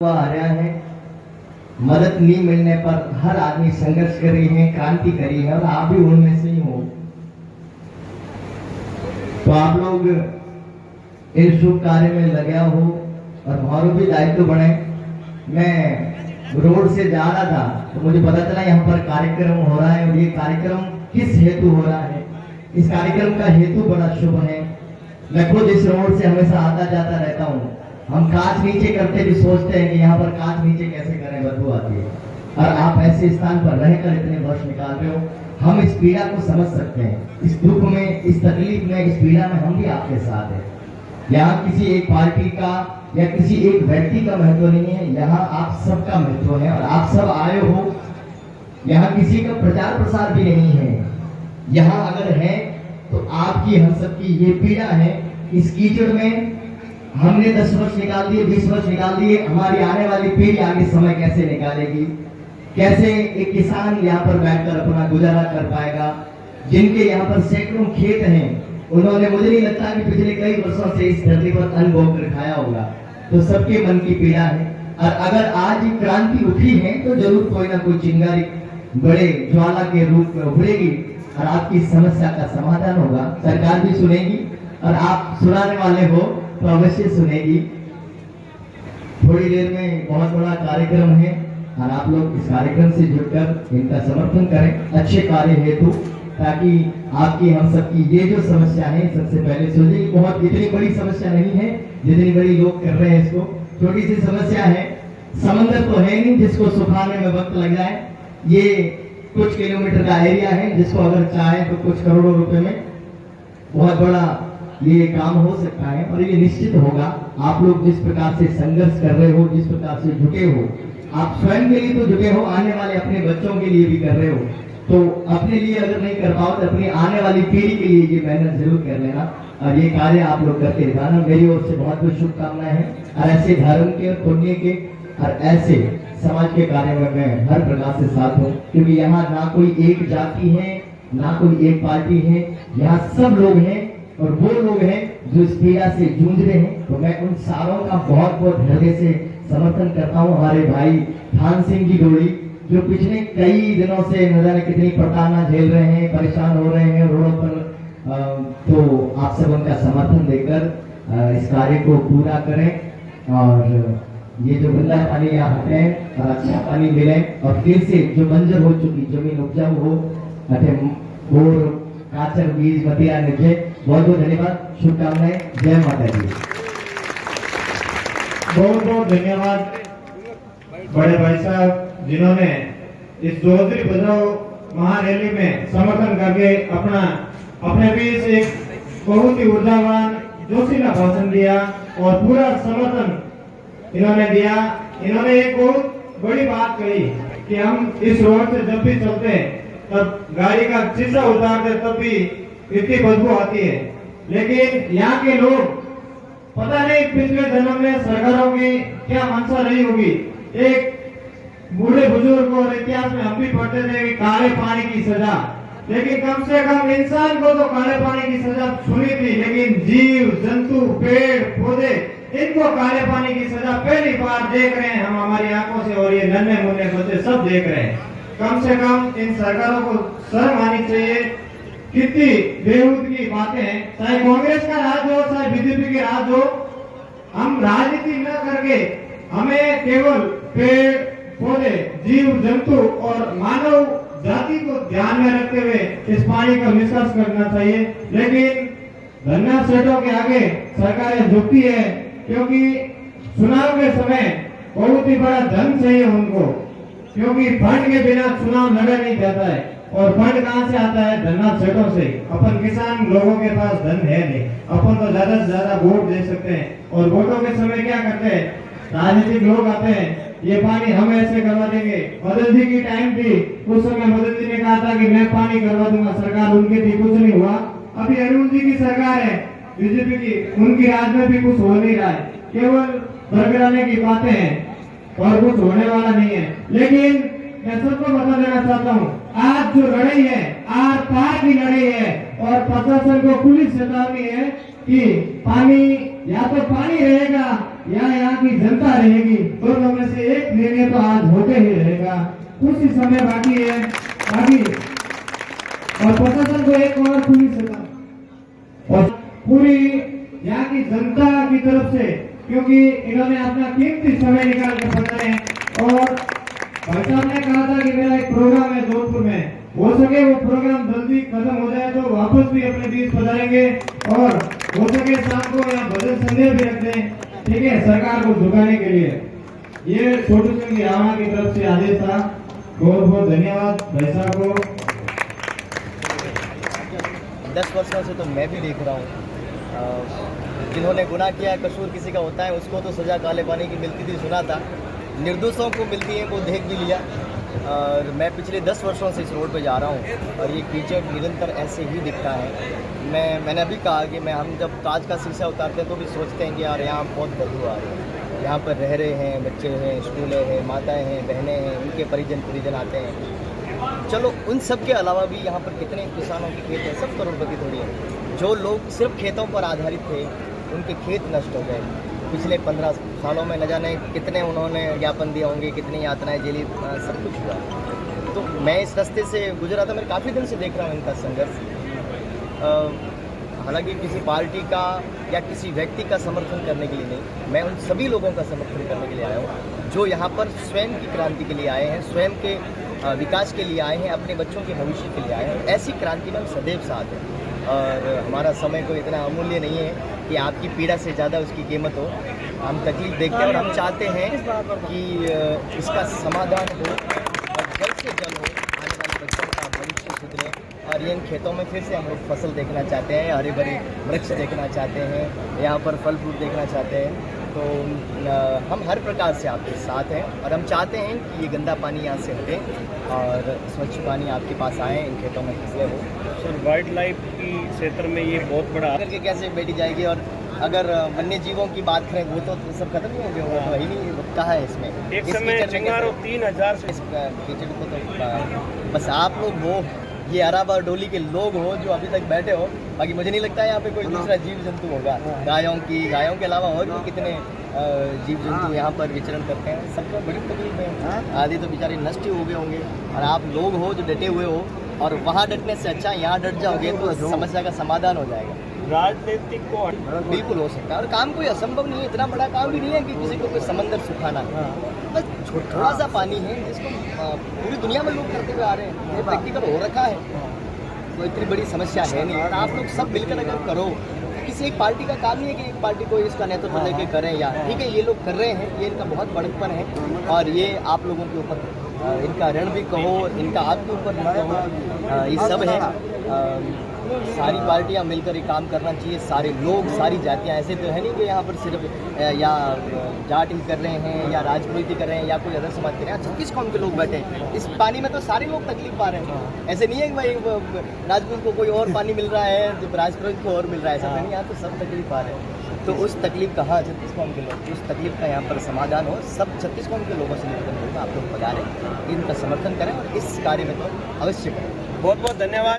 आ रहा है। मदद नहीं मिलने पर हर आदमी संघर्ष कर रही है, क्रांति करी है और आप भी उनमें से ही हो। तो आप लोग इस शुभ कार्य में लगे हो और हमारा भी दायित्व बढ़े। मैं रोड से जा रहा था तो मुझे पता चला यहाँ पर कार्यक्रम हो रहा है और ये कार्यक्रम किस हेतु हो रहा है। इस कार्यक्रम का हेतु बड़ा शुभ है। मैं खुद इस रोड से हमेशा आता जाता रहता हूँ। हम कांच नीचे करते भी सोचते हैं कि यहाँ पर कांच नीचे कैसे करें, बदबू आती है। और आप ऐसे स्थान पर रहकर इतने वर्ष निकाल रहे हो, हम इस पीड़ा को समझ सकते हैं। इस दुख में, इस तकलीफ में, इस पीड़ा में हम भी आपके साथ हैं। यहाँ किसी एक पार्टी का या किसी एक व्यक्ति का महत्व नहीं है, यहाँ आप सबका महत्व है और आप सब आए हो। यहाँ किसी का प्रचार प्रसार भी नहीं है। यहाँ अगर है तो आपकी, हम सबकी ये पीड़ा है। इस कीचड़ में हमने 10 वर्ष निकाल दिए, 20 वर्ष निकाल दिए, हमारी आने वाली पीढ़ी आगे समय कैसे निकालेगी? कैसे एक किसान यहाँ पर बैठकर अपना गुजारा कर पाएगा? जिनके यहाँ पर सैकड़ों खेत हैं, उन्होंने, मुझे नहीं लगता कि पिछले कई वर्षों से इस धरती पर अन्न भोग कर खाया होगा। तो सबके मन की पीड़ा है। और अगर आज क्रांति उठी है तो जरूर कोई ना कोई चिंगारी बड़े ज्वाला के रूप में उभरेगी और आपकी समस्या का समाधान होगा। सरकार भी सुनेगी और आप सुनाने वाले हो तो अवश्य सुनेगी। थोड़ी देर में बहुत बड़ा कार्यक्रम है और आप लोग इस कार्यक्रम से जुड़कर इनका समर्थन करें अच्छे कार्य हेतु, ताकि आपकी, हम सबकी ये जो समस्या है सबसे पहले सुलझे। बहुत इतनी बड़ी समस्या नहीं है जितनी बड़ी लोग कर रहे हैं इसको। छोटी सी समस्या है, समंदर तो है नहीं जिसको सुखाने में वक्त लग जाए। ये कुछ किलोमीटर का एरिया है जिसको अगर चाहे तो कुछ करोड़ों रुपए में बहुत बड़ा ये काम हो सकता है। और ये निश्चित होगा। आप लोग जिस प्रकार से संघर्ष कर रहे हो, जिस प्रकार से जुटे हो, आप स्वयं के लिए तो जुटे हो, आने वाले अपने बच्चों के लिए भी कर रहे हो। तो अपने लिए अगर नहीं कर पाओ तो अपनी आने वाली पीढ़ी के लिए ये मेहनत जरूर कर लेना और ये कार्य आप लोग करके दिखाना। मेरी ओर से बहुत बहुत शुभकामनाएं हैं। और ऐसे धर्म के, पुण्य के और ऐसे समाज के कार्य में मैं हर प्रकार से साथ हूँ, क्योंकि यहाँ ना कोई एक जाति है, ना कोई एक पार्टी है। यहाँ सब लोग हैं और वो लोग हैं जो इस पीड़ा से जूझ रहे हैं। तो मैं उन सारों का बहुत बहुत हृदय से समर्थन करता हूँ। हमारे भाई थान सिंह जी डोली जो पिछले कई दिनों से न जाने कितनी प्रताड़ना झेल रहे हैं, परेशान हो रहे हैं रोडों पर, तो आप सब उनका समर्थन देकर इस कार्य को पूरा करें और ये जो गंदा पानी यहाँ हटे और अच्छा पानी मिले और फिर से जो बंजर हो चुकी जमीन उपजाऊ हो, और काचर बीज मतिया निकले। बहुत बहुत धन्यवाद, शुभकामनाएं, जय माता दी। बहुत बहुत धन्यवाद बड़े भाई साहब जिन्होंने इस जोधरी बजाओ महारैली में समर्थन करके अपने बीच एक बहुत ही ऊर्जावान जोशीला भाषण दिया और पूरा समर्थन इन्होंने दिया। इन्होंने एक बहुत बड़ी बात कही कि हम इस रोड से जब भी चलते हैं तब गाड़ी का शीशा उतारते तब भी इतनी बदबू आती है। लेकिन यहाँ के लोग, पता नहीं पिछले जन्म में सरकारों की क्या मंशा रही होगी। एक बूढ़े बुजुर्ग और इतिहास में हम भी पढ़ते थे कि काले पानी की सजा, लेकिन कम से कम इंसान को तो काले पानी की सजा सुनी थी, लेकिन जीव जंतु, पेड़ पौधे, इनको काले पानी की सजा पहली बार देख रहे हैं हम हमारी आंखों से। और ये नन्हे मुन्ने बच्चे सब देख रहे हैं। कम से कम इन सरकारों को शर्म आनी चाहिए। कितनी बेहूद की बातें हैं, चाहे कांग्रेस का राज हो चाहे बीजेपी के राज हो, हम राजनीति न करके हमें केवल पेड़ पौधे, जीव जंतु और मानव जाति को ध्यान में रखते हुए इस पानी का निष्कर्ष करना चाहिए। लेकिन धन्ना सेठों के आगे सरकारें झुकती है, क्योंकि चुनाव के समय बहुत ही बड़ा धन चाहिए उनको, क्योंकि फंड के बिना चुनाव लड़ा नहीं जाता है। और फंड कहाँ से आता है? धन्ना सेठों से। अपन किसान लोगों के पास धन है नहीं, अपन तो ज्यादा से ज्यादा वोट दे सकते हैं। और वोटों के समय क्या करते हैं? राजनीतिक लोग आते हैं, ये पानी हम ऐसे करवा देंगे। मदन जी की टाइम थी, उस समय मदन जी ने कहा था कि मैं पानी करवा दूंगा, सरकार उनकी थी, कुछ नहीं हुआ। अभी अरुण जी की सरकार है बीजेपी की, उनकी राज में भी कुछ हो नहीं रहा है, केवल बरगड़ाने की बातें हैं और कुछ होने वाला नहीं है। लेकिन मैं सबको बता देना चाहता हूँ, आज जो लड़ाई है आर पार की लड़ाई है और प्रशासन को पुलिस चेतावनी है कि पानी या तो पानी रहेगा या यहाँ की जनता रहेगी, दोनों में से एक निर्णय तो आज होते ही रहेगा। कुछ ही समय बाकी है और प्रशासन को एक और खुली सलाह और पूरी यहाँ की जनता की तरफ से, क्योंकि इन्होंने अपना कीमती समय निकाल के पधारे और भाई साहब ने कहा था कि मेरा एक प्रोग्राम है जोधपुर में, हो सके वो प्रोग्राम जल्दी खत्म हो जाए तो वापस भी अपने बीच पधारेंगे और हो सके शाम को यहाँ भजन संदेश भी रख दें, ठीक है, सरकार को झुकाने के लिए। ये छोटू सिंह रावणा की तरफ से आदेश था। बहुत बहुत धन्यवाद भाई साहब को। 10 वर्षों से तो मैं भी देख रहा हूँ, जिन्होंने गुनाह किया है, कसूर किसी का होता है, उसको तो सज़ा काले पानी की मिलती थी, सुना था। निर्दोषों को मिलती है, वो देख भी लिया। और मैं पिछले 10 वर्षों से इस रोड पे जा रहा हूँ और ये कीचड़ निरंतर ऐसे ही दिखता है। मैंने अभी कहा कि हम जब कांच का शीशा उतारते हैं तो भी सोचते हैं कि यार यहाँ बहुत बदबू आ रही है, यहाँ पर रह रहे हैं बच्चे हैं, स्कूलें हैं, माताएँ हैं, बहनें हैं, उनके परिजन आते हैं। चलो उन सब के अलावा भी यहाँ पर कितने किसानों के खेत हैं, सब करोड़पति थोड़ी है। जो लोग सिर्फ खेतों पर आधारित थे, उनके खेत नष्ट हो गए। पिछले 15 सालों में न जाने कितने उन्होंने ज्ञापन दिए होंगे, कितनी यातनाएं झेली, सब कुछ हुआ। तो मैं इस रास्ते से गुजरा था, मैं काफ़ी दिन से देख रहा हूँ इनका संघर्ष। हालांकि किसी पार्टी का या किसी व्यक्ति का समर्थन करने के लिए नहीं, मैं उन सभी लोगों का समर्थन करने के लिए आया हूँ जो यहाँ पर स्वयं की क्रांति के लिए आए हैं, स्वयं के विकास के लिए आए हैं, अपने बच्चों के भविष्य के लिए आए हैं। ऐसी क्रांति में हम सदैव साथ हैं और हमारा समय कोई इतना अमूल्य नहीं है कि आपकी पीड़ा से ज़्यादा उसकी कीमत हो। हम तकलीफ देखते हैं और हम चाहते हैं कि इसका समाधान हो और जल्द से जल्द हो, आने वाले बच्चों का भविष्य सुधरे। और इन खेतों में फिर से हम लोग फसल देखना चाहते हैं, हरे भरे वृक्ष देखना चाहते हैं, यहाँ पर फल फ्रूट देखना चाहते हैं। तो हम हर प्रकार से आपके साथ हैं और हम चाहते हैं कि ये गंदा पानी यहाँ से हटे और स्वच्छ पानी आपके पास आए, इन खेतों में फसलें हो। सर वाइल्ड लाइफ की क्षेत्र में ये बहुत बड़ा करके कैसे बैठी जाएगी। और अगर वन्य जीवों की बात करें वो तो सब खत्म ही हो गया, वो तो वही नहीं कहा है इसमें। एक समय चिंगारो 3000 से इस कीचड़ को तो बस आप लोग हो, ये अराबा डोली के लोग हो जो अभी तक बैठे हो। बाकी मुझे नहीं लगता है यहाँ पे कोई दूसरा जीव जंतु होगा। गायों के अलावा और भी कितने जीव जंतु यहाँ पर विचरण करते हैं। सबको बड़ी तकलीफ है, आधे तो बेचारे नष्ट ही हो गए होंगे और आप लोग हो जो डटे हुए हो और वहाँ डटने से अच्छा यहाँ डट जाओगे तो समस्या का समाधान हो जाएगा। राजनीतिक को बिल्कुल हो सकता है और काम कोई असंभव नहीं है, इतना बड़ा काम भी नहीं है कि किसी को कोई समंदर सुखाना है। बस थोड़ा सा पानी है जिसको पूरी दुनिया में लोग करते हुए आ रहे हैं, ये प्रैक्टिकल हो रखा है, तो इतनी बड़ी समस्या है नहीं। और आप लोग सब मिलकर अगर करो, किसी एक पार्टी का काम नहीं है कि एक पार्टी को इसका नेतृत्व लेके करें या ठीक है, ये लोग कर रहे हैं, ये इनका बहुत बड़प्पन है और ये आप लोगों के ऊपर इनका ऋण भी कहो, इनका आपके ऊपर भी कहो, ये सब है। सारी पार्टियां मिलकर ये काम करना चाहिए, सारे लोग, सारी जातियां। ऐसे तो है नहीं कि यहाँ पर सिर्फ या जाट ही कर रहे हैं या राजपूती कर रहे हैं या कोई अदर समाज कर रहे हैं। 36 कौम के लोग बैठे हैं इस पानी में, तो सारे लोग तकलीफ पा रहे हैं। ऐसे नहीं है कि भाई राजपूत को कोई और पानी मिल रहा है, जब राजपूत को और मिल रहा है, ऐसा नहीं। यहाँ तो सब तकलीफ पा रहे हैं। तो उस तकलीफ का, हाँ 36 कौम के लोग, उस तकलीफ का यहाँ पर समाधान हो। सब 36 कौम के लोगों से निवेदन होगा, आप लोग पधारें, इनका समर्थन करें और इस कार्य में तो अवश्य करें। बहुत बहुत धन्यवाद।